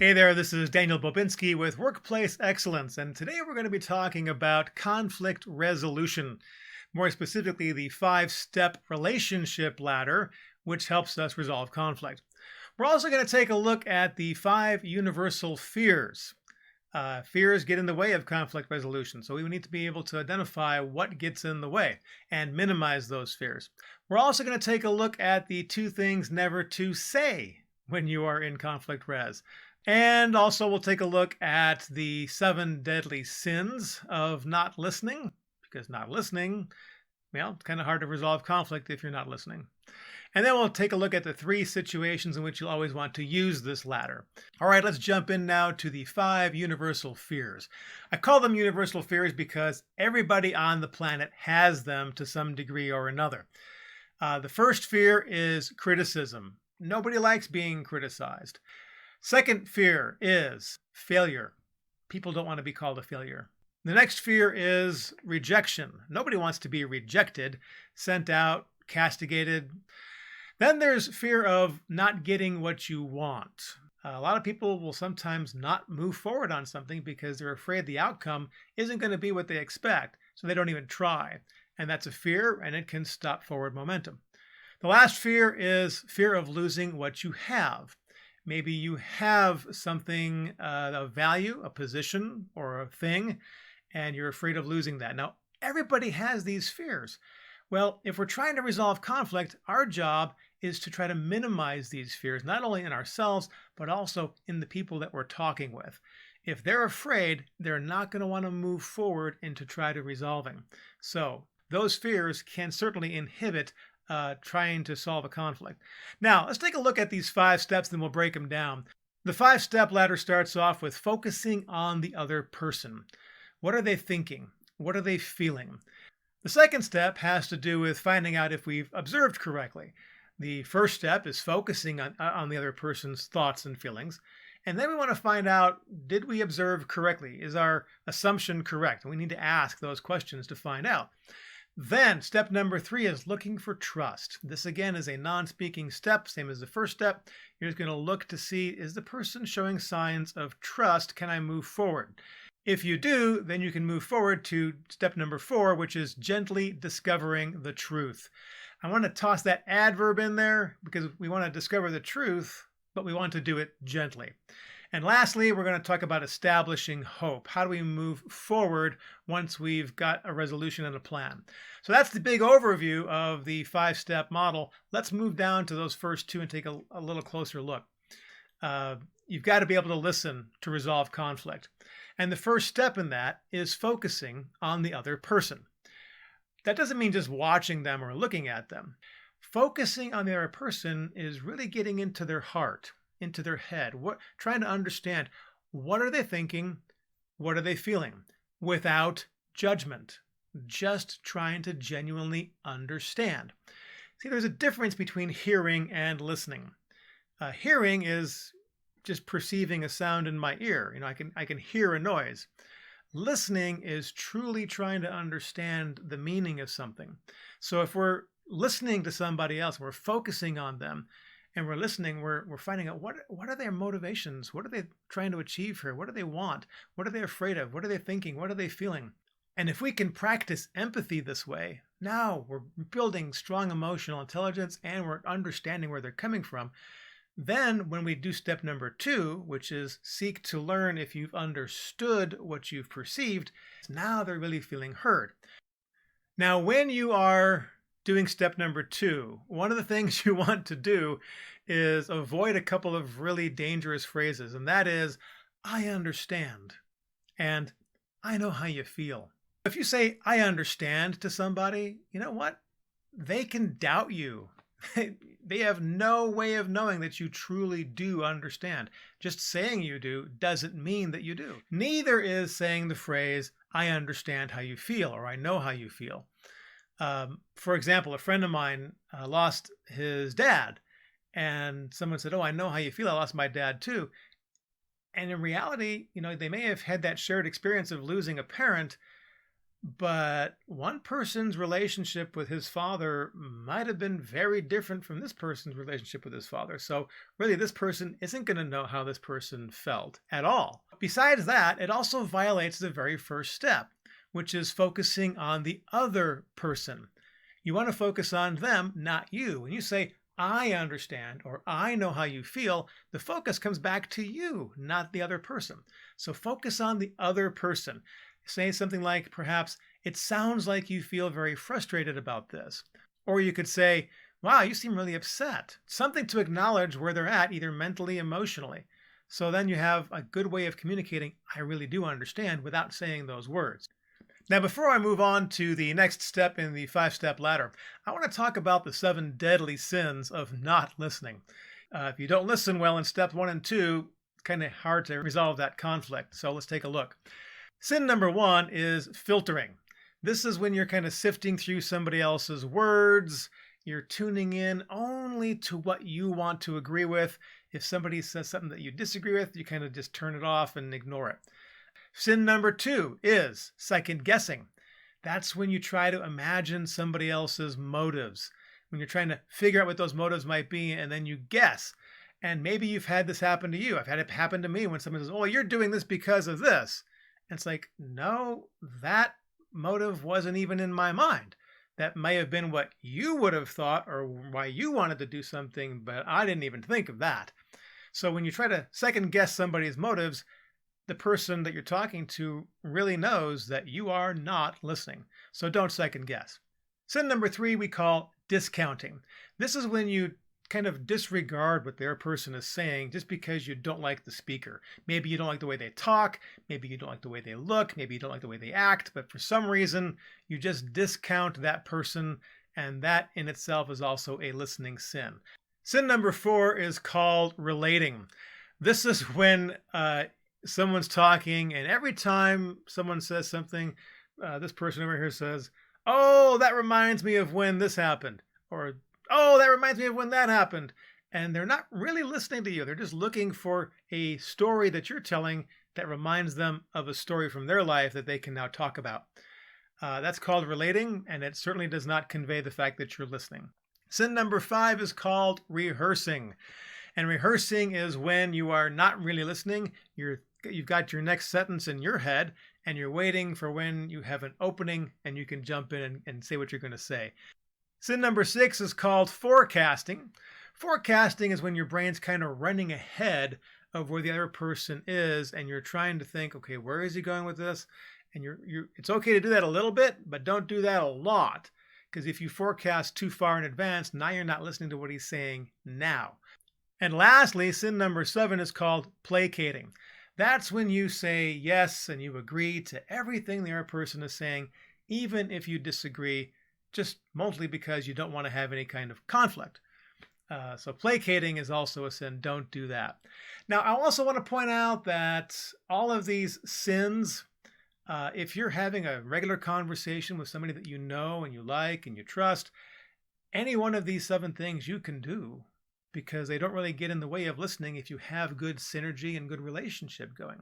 Hey there, this is Daniel Bobinski with Workplace Excellence, and today we're going to be talking about conflict resolution. More specifically, the five-step relationship ladder, which helps us resolve conflict. We're also going to take a look at the five universal fears. Fears get in the way of conflict resolution, so we need to be able to identify what gets in the way and minimize those fears. We're also going to take a look at the two things never to say when you are in conflict res. And also, we'll take a look at the seven deadly sins of not listening, because not listening, well, it's kind of hard to resolve conflict if you're not listening. And then we'll take a look at the three situations in which you'll always want to use this ladder. All right, let's jump in now to the five universal fears. I call them universal fears because everybody on the planet has them to some degree or another. The first fear is criticism. Nobody likes being criticized. Second fear is failure. People don't want to be called a failure. The next fear is rejection. Nobody wants to be rejected, sent out, castigated. Then there's fear of not getting what you want. A lot of people will sometimes not move forward on something because they're afraid the outcome isn't going to be what they expect, so they don't even try. And that's a fear, and it can stop forward momentum. The last fear is fear of losing what you have. Maybe you have something of value, a position or a thing, and you're afraid of losing that. Now, everybody has these fears. Well, if we're trying to resolve conflict, our job is to try to minimize these fears, not only in ourselves, but also in the people that we're talking with. If they're afraid, they're not going to want to move forward into try to resolving. So those fears can certainly inhibit trying to solve a conflict. Now, let's take a look at these five steps, then we'll break them down. The five-step ladder starts off with focusing on the other person. What are they thinking? What are they feeling? The second step has to do with finding out if we've observed correctly. The first step is focusing on the other person's thoughts and feelings. And then we want to find out, did we observe correctly? Is our assumption correct? And we need to ask those questions to find out. Then step number 3 is looking for trust. This again is a non-speaking step, same as the first step. You're just going to look to see, is the person showing signs of trust? Can I move forward? If you do, then you can move forward to step number 4, which is gently discovering the truth. I want to toss that adverb in there because we want to discover the truth, but we want to do it gently. And lastly, we're going to talk about establishing hope. How do we move forward once we've got a resolution and a plan? So that's the big overview of the 5-step model. Let's move down to those first two and take a little closer look. You've got to be able to listen to resolve conflict. And the first step in that is focusing on the other person. That doesn't mean just watching them or looking at them. Focusing on the other person is really getting into their heart, into their head, trying to understand, what are they thinking, what are they feeling, without judgment, just trying to genuinely understand. See, there's a difference between hearing and listening. Hearing is just perceiving a sound in my ear. I can hear a noise. Listening is truly trying to understand the meaning of something. So if we're listening to somebody else, we're focusing on them, and we're listening, we're finding out what are their motivations? What are they trying to achieve here? What do they want? What are they afraid of? What are they thinking? What are they feeling? And if we can practice empathy this way, now we're building strong emotional intelligence and we're understanding where they're coming from. Then when we do step number 2, which is seek to learn if you've understood what you've perceived, now they're really feeling heard. Now, when you are doing step number 2, one of the things you want to do is avoid a couple of really dangerous phrases, and that is, I understand, and I know how you feel. If you say, I understand to somebody, you know what? They can doubt you. They have no way of knowing that you truly do understand. Just saying you do doesn't mean that you do. Neither is saying the phrase, I understand how you feel, or I know how you feel. For example, a friend of mine lost his dad, and someone said, oh, I know how you feel. I lost my dad too. And in reality, they may have had that shared experience of losing a parent, But one person's relationship with his father might have been very different from this person's relationship with his father. So really, this person isn't going to know how this person felt at all. Besides that, it also violates the very first step, which is focusing on the other person. You want to focus on them, not you. When you say, I understand, or I know how you feel, the focus comes back to you, not the other person. So focus on the other person. Say something like, perhaps, it sounds like you feel very frustrated about this. Or you could say, wow, you seem really upset. Something to acknowledge where they're at, either mentally, emotionally. So then you have a good way of communicating, I really do understand, without saying those words. Now, before I move on to the next step in the 5-step ladder, I want to talk about the 7 deadly sins of not listening. If you don't listen well in step 1 and 2, it's kind of hard to resolve that conflict. So let's take a look. Sin number 1 is filtering. This is when you're kind of sifting through somebody else's words. You're tuning in only to what you want to agree with. If somebody says something that you disagree with, you kind of just turn it off and ignore it. Sin number 2 is second guessing. That's when you try to imagine somebody else's motives, when you're trying to figure out what those motives might be, and then you guess. And maybe you've had this happen to you. I've had it happen to me when someone says, oh, you're doing this because of this. And it's like, no, that motive wasn't even in my mind. That may have been what you would have thought or why you wanted to do something, but I didn't even think of that. So when you try to second guess somebody's motives, the person that you're talking to really knows that you are not listening. So don't second guess. Sin number 3 we call discounting. This is when you kind of disregard what their person is saying just because you don't like the speaker. Maybe you don't like the way they talk, maybe you don't like the way they look, maybe you don't like the way they act, but for some reason you just discount that person, and that in itself is also a listening sin. Sin number 4 is called relating. This is when someone's talking, and every time someone says something, this person over here says, oh, that reminds me of when this happened, or oh, that reminds me of when that happened. And they're not really listening to you. They're just looking for a story that you're telling that reminds them of a story from their life that they can now talk about. That's called relating, and it certainly does not convey the fact that you're listening. Sin number 5 is called rehearsing. And rehearsing is when you are not really listening. You've got your next sentence in your head, and you're waiting for when you have an opening and you can jump in and say what you're going to say. Sin number 6 is called forecasting. Forecasting is when your brain's kind of running ahead of where the other person is, and you're trying to think, okay, where is he going with this? And it's okay to do that a little bit, but don't do that a lot. Because if you forecast too far in advance, now you're not listening to what he's saying now. And lastly, sin number 7 is called placating. That's when you say yes and you agree to everything the other person is saying, even if you disagree, just mostly because you don't want to have any kind of conflict. So placating is also a sin. Don't do that. Now, I also want to point out that all of these sins, if you're having a regular conversation with somebody that you know and you like and you trust, any one of these 7 things you can do, because they don't really get in the way of listening if you have good synergy and good relationship going.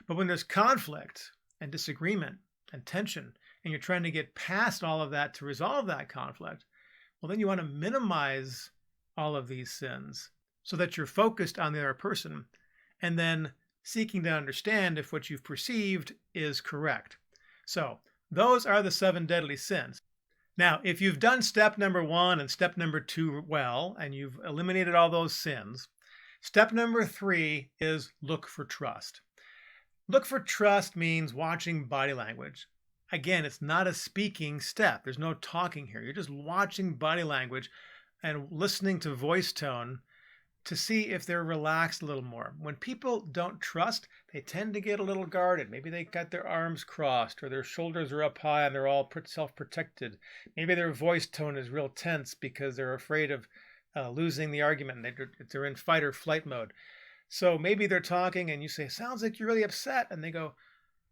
But when there's conflict and disagreement and tension, and you're trying to get past all of that to resolve that conflict, well, then you want to minimize all of these sins so that you're focused on the other person and then seeking to understand if what you've perceived is correct. So those are the 7 deadly sins. Now, if you've done step number 1 and step number 2 well, and you've eliminated all those sins, step number 3 is look for trust. Look for trust means watching body language. Again, it's not a speaking step. There's no talking here. You're just watching body language and listening to voice tone to see if they're relaxed a little more. When people don't trust, they tend to get a little guarded. Maybe they got their arms crossed, or their shoulders are up high and they're all self-protected. Maybe their voice tone is real tense because they're afraid of losing the argument and they're in fight or flight mode. So maybe they're talking and you say, sounds like you're really upset. And they go,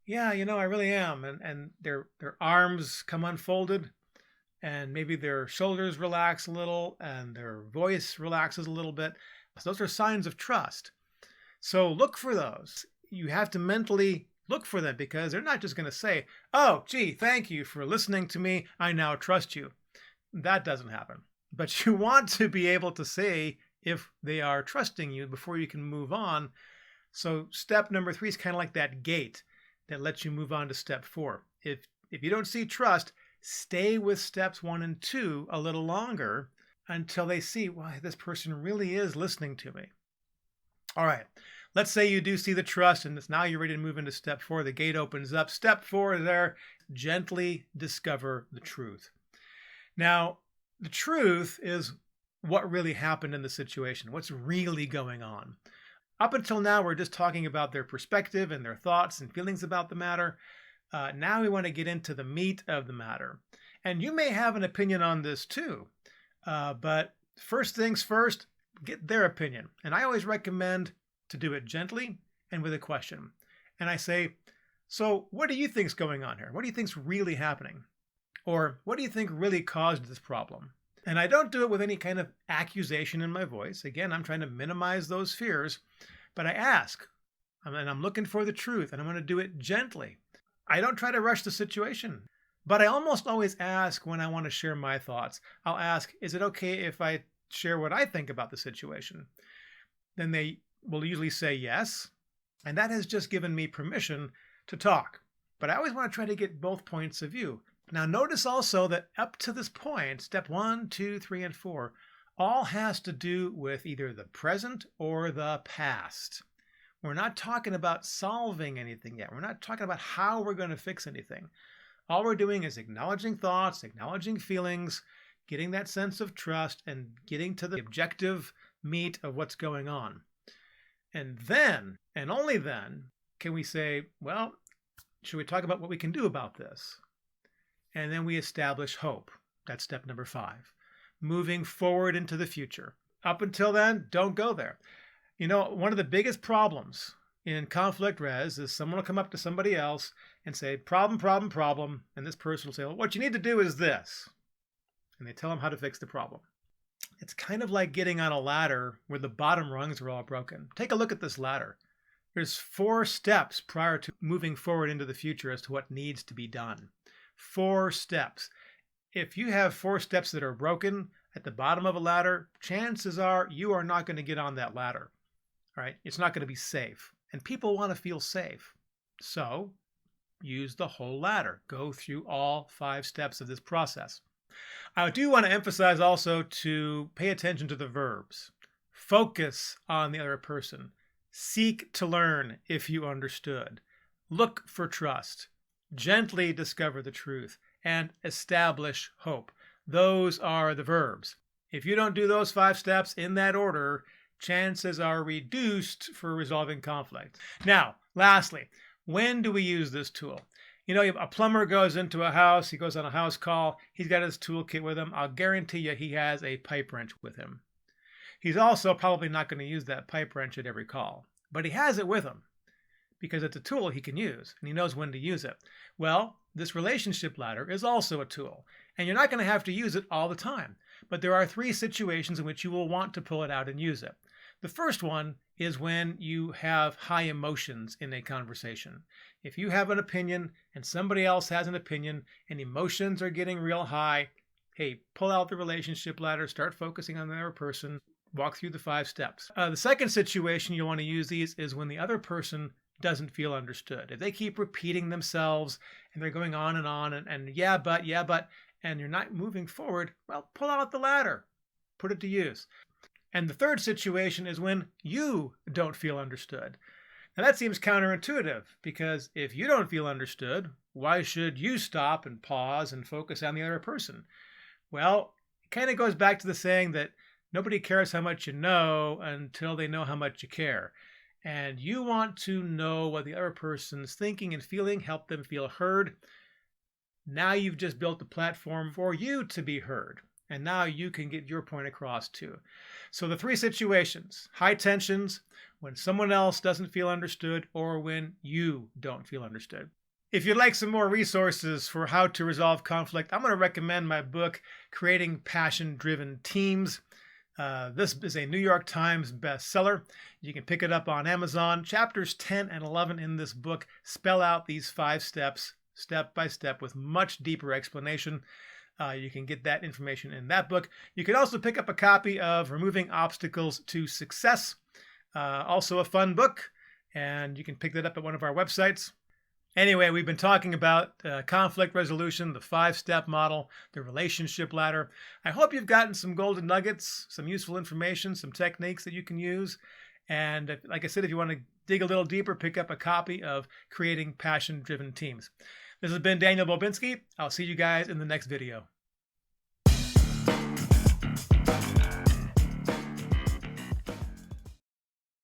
yeah, I really am. And their arms come unfolded, and maybe their shoulders relax a little and their voice relaxes a little bit. So those are signs of trust. So look for those. You have to mentally Look for them because they're not just going to say, "Oh, gee, thank you for listening to me. I now trust you." That doesn't happen. But you want to be able to say if they are trusting you before you can move on. So step number 3 is kind of like that gate that lets you move on to step 4. If you don't see trust, stay with steps 1 and 2 a little longer until they see, why, this person really is listening to me. All right, let's say you do see the trust and now you're ready to move into step 4. The gate opens up. Step 4 there, gently discover the truth. Now, the truth is what really happened in the situation, what's really going on. Up until now, we're just talking about their perspective and their thoughts and feelings about the matter. Now we want to get into the meat of the matter. And you may have an opinion on this too, but first things first, get their opinion. And I always recommend to do it gently and with a question. And I say, so what do you think's going on here? What do you think's really happening? Or what do you think really caused this problem? And I don't do it with any kind of accusation in my voice. Again, I'm trying to minimize those fears, but I ask, and I'm looking for the truth, and I'm going to do it gently. I don't try to rush the situation, but I almost always ask when I want to share my thoughts. I'll ask, is it okay if I share what I think about the situation? Then they will usually say yes, and that has just given me permission to talk. But I always want to try to get both points of view. Now, notice also that up to this point, step 1, 2, 3, and 4, all has to do with either the present or the past. We're not talking about solving anything yet. We're not talking about how we're going to fix anything. All we're doing is acknowledging thoughts, acknowledging feelings, getting that sense of trust, and getting to the objective meat of what's going on. And then, and only then, can we say, well, should we talk about what we can do about this? And then we establish hope. That's step number 5. Moving forward into the future. Up until then, don't go there. You know, one of the biggest problems in conflict res is someone will come up to somebody else and say, problem, problem, problem. And this person will say, well, what you need to do is this. And they tell them how to fix the problem. It's kind of like getting on a ladder where the bottom rungs are all broken. Take a look at this ladder. There's 4 steps prior to moving forward into the future as to what needs to be done. 4 steps. If you have 4 steps that are broken at the bottom of a ladder, chances are you are not going to get on that ladder. All right? It's not going to be safe. And people want to feel safe. So use the whole ladder. Go through all 5 steps of this process. I do want to emphasize also to pay attention to the verbs. Focus on the other person. Seek to learn if you understood. Look for trust. Gently discover the truth, and establish hope. Those are the verbs. If you don't do those 5 steps in that order, chances are reduced for resolving conflict. Now, lastly, when do we use this tool? You know, a plumber goes into a house, he goes on a house call, he's got his toolkit with him. I'll guarantee you he has a pipe wrench with him. He's also probably not going to use that pipe wrench at every call, but he has it with him, because it's a tool he can use, and he knows when to use it. Well, this relationship ladder is also a tool, and you're not going to have to use it all the time. But there are 3 situations in which you will want to pull it out and use it. The first one is when you have high emotions in a conversation. If you have an opinion and somebody else has an opinion and emotions are getting real high, hey, pull out the relationship ladder, start focusing on the other person, walk through the 5 steps. The second situation you want to use these is when the other person doesn't feel understood. If they keep repeating themselves and they're going on and yeah, but, and you're not moving forward, well, pull out the ladder, put it to use. And the third situation is when you don't feel understood. Now that seems counterintuitive, because if you don't feel understood, why should you stop and pause and focus on the other person? Well, it kind of goes back to the saying that nobody cares how much you know until they know how much you care. And you want to know what the other person's thinking and feeling, help them feel heard. Now you've just built a platform for you to be heard. And now you can get your point across too. So the 3 situations: high tensions, when someone else doesn't feel understood, or when you don't feel understood. If you'd like some more resources for how to resolve conflict, I'm going to recommend my book, Creating Passion-Driven Teams. This is a New York Times bestseller. You can pick it up on Amazon. Chapters 10 and 11 in this book spell out these 5 steps, step by step, with much deeper explanation. You can get that information in that book. You can also pick up a copy of Removing Obstacles to Success, also a fun book, and you can pick that up at one of our websites. Anyway, we've been talking about conflict resolution, the 5-step model, the relationship ladder. I hope you've gotten some golden nuggets, some useful information, some techniques that you can use. And like I said, if you want to dig a little deeper, pick up a copy of Creating Passion-Driven Teams. This has been Daniel Bobinski. I'll see you guys in the next video.